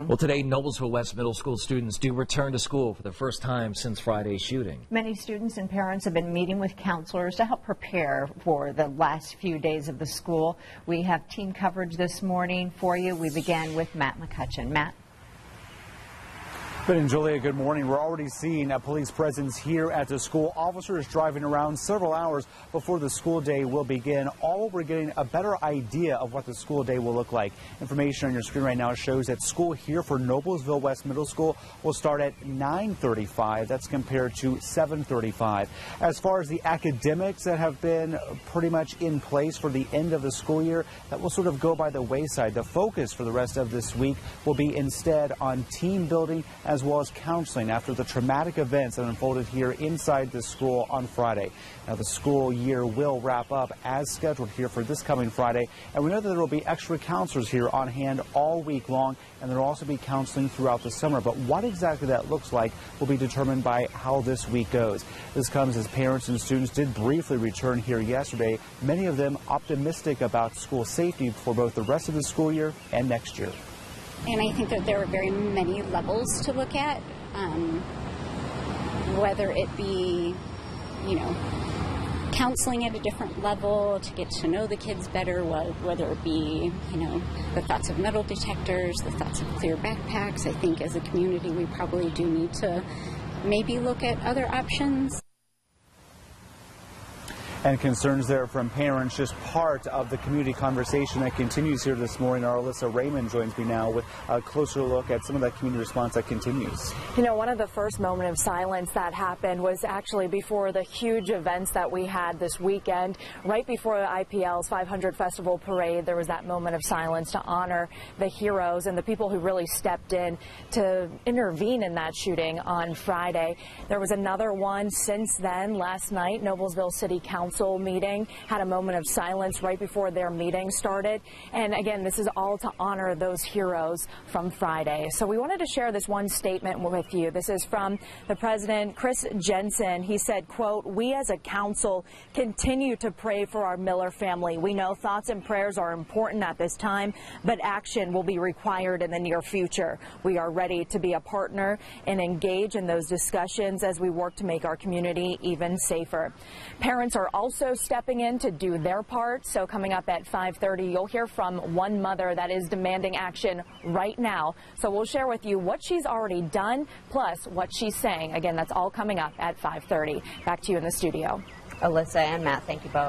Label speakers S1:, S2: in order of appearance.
S1: Well, today, Noblesville West Middle School students do return to school for the first time since Friday's shooting.
S2: Many students and parents have been meeting with counselors to help prepare for the last few days of the school. We have team coverage this morning for you. We began with Matt McCutcheon. Matt?
S3: Ben and Julia, good morning. We're already seeing a police presence here at the school. Officers driving around several hours before the school day will begin. All we're getting a better idea of what the school day will look like. Information on your screen right now shows that school here for Noblesville West Middle School will start at 9:35. That's compared to 7:35. As far as the academics that have been pretty much in place for the end of the school year, that will sort of go by the wayside. The focus for the rest of this week will be instead on team building as well as counseling after the traumatic events that unfolded here inside the school on Friday. Now, the school year will wrap up as scheduled here for this coming Friday, and we know that there will be extra counselors here on hand all week long, and there will also be counseling throughout the summer. But what exactly that looks like will be determined by how this week goes. This comes as parents and students did briefly return here yesterday, many of them optimistic about school safety for both the rest of the school year and next year.
S4: And I think that there are very many levels to look at, whether it be, counseling at a different level to get to know the kids better, whether it be, the thoughts of metal detectors, the thoughts of clear backpacks. I think as a community we probably do need to maybe look at other options.
S3: And concerns there from parents, just part of the community conversation that continues here this morning. Our Alyssa Raymond joins me now with a closer look at some of that community response that continues.
S5: One of the first moments of silence that happened was actually before the huge events that we had this weekend. Right before the IPL's 500 Festival Parade, there was that moment of silence to honor the heroes and the people who really stepped in to intervene in that shooting on Friday. There was another one since then. Last night, Noblesville City Council meeting had a moment of silence right before their meeting started. And again, this is all to honor those heroes from Friday. So we wanted to share this one statement with you. This is from the president, Chris Jensen. He said, quote, "We as a council continue to pray for our Miller family. We know thoughts and prayers are important at this time, but action will be required in the near future. We are ready to be a partner and engage in those discussions as we work to make our community even safer." Parents are also stepping in to do their part. So coming up at 5:30, you'll hear from one mother that is demanding action right now. So we'll share with you what she's already done, plus what she's saying. Again, that's all coming up at 5:30. Back to you in the studio.
S2: Alyssa and Matt, thank you both.